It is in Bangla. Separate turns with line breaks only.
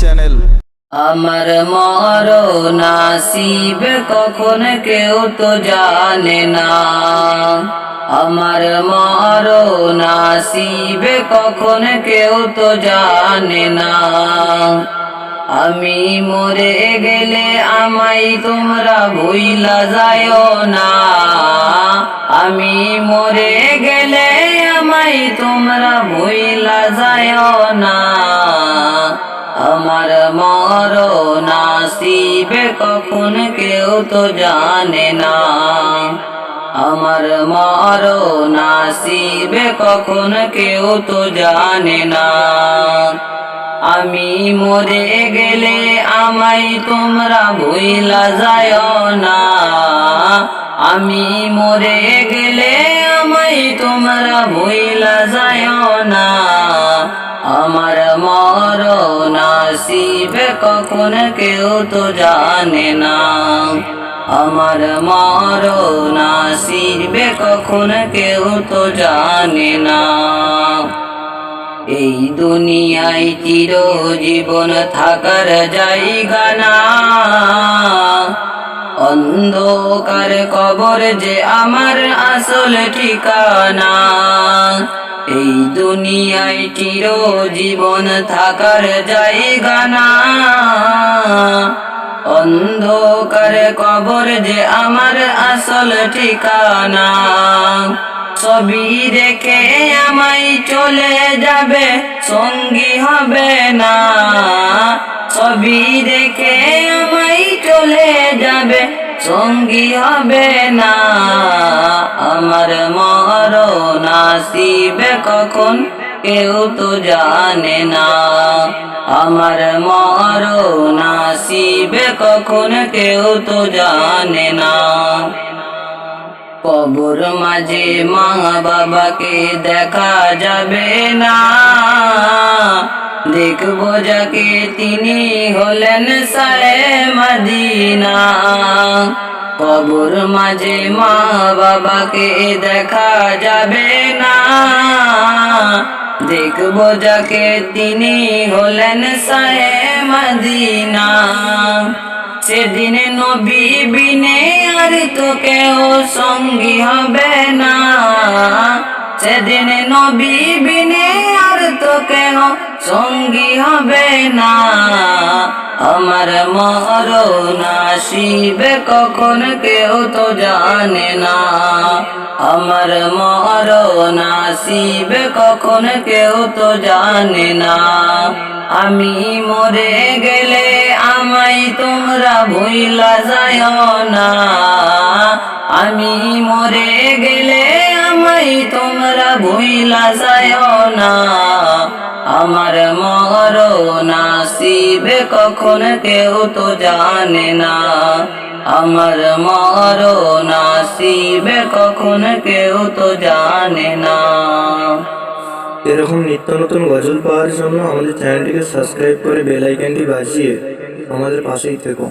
চ্যানেল।
আমার মরণ আসিবে কখন কেউ তো জানে না, আমার মরণ আসিবে কখন কেউ তো জানে না। আমি মরে গেলে আমায় তোমরা ভুইলা যায়ও না, আমি মরে গেলে আমায় তোমরা ভুইলা যায়ও না। আমার মরণ আসিবে কখন কেউ তো জানে না, আমার মরণ আসিবে কখন কেউ তো জানে না। আমি মরে গেলে আমায় তোমরা ভুইলা যায়ও না, আমি মরে গেলে আমায় তোমরা ভুইলা যায়ও না। আমার মরণ আসিবে কখন কেউ তো জানে না, আমার মরণ আসিবে কখন কেউ তো জানে না। এই দুনিয়ায় চিরজীবন থাকার জায়গা না, অন্ধকার কবর যে আমার আসল ঠিকানা। এই দুনিয়ায় চিরজীবন থাকার জায়গা না, অন্ধকার কবর যে আমার আসল ঠিকানা। ছবি দেখে আমায় চলে যাবে, সঙ্গী হবে না, ছবি দেখে আমায় চলে যাবে, সঙ্গী হবে না। আমার মরণ আসিবে কখন কেউ তো জানে না, আমার মরণ আসিবে কখন কেউ তো জানে না। কবর মাঝে মা বাবাকে দেখা যাবে না, দেখবো যাকে তিনি হলেন শাহে মদিনা। কবর মাঝে মা বাবাকে দেখা যাবে না, দেখবো যাকে তিনি হলেন শাহে মদিনা। সেদিন নবী বিনে আর তো কেউ সঙ্গী হবে না, সেদিন নবী বিনে আর তো কেউ সঙ্গী হবে না। আমার মরণ আসিবে কখন কেউ তো জানে না, আমার মরণ আসিবে কখন কেউ তো জানে না। আমি মরে গেলে আমায় তোমরা ভুইলা যায়ও না, আমি মরে গেলে আমায় তোমরা ভুইলা যায়ও না। আমার মরণ আসিবে কখন কেউ তো জানে না, আমার মরণ আসিবে কখন কেউ তো জানে না।
এরকম নিত্য নতুন গজল পাওয়ার জন্য আমাদের চ্যানেলটিকে সাবস্ক্রাইব করে বেল আইকনটি বাজিয়ে আমাদের পাশেই থেকো।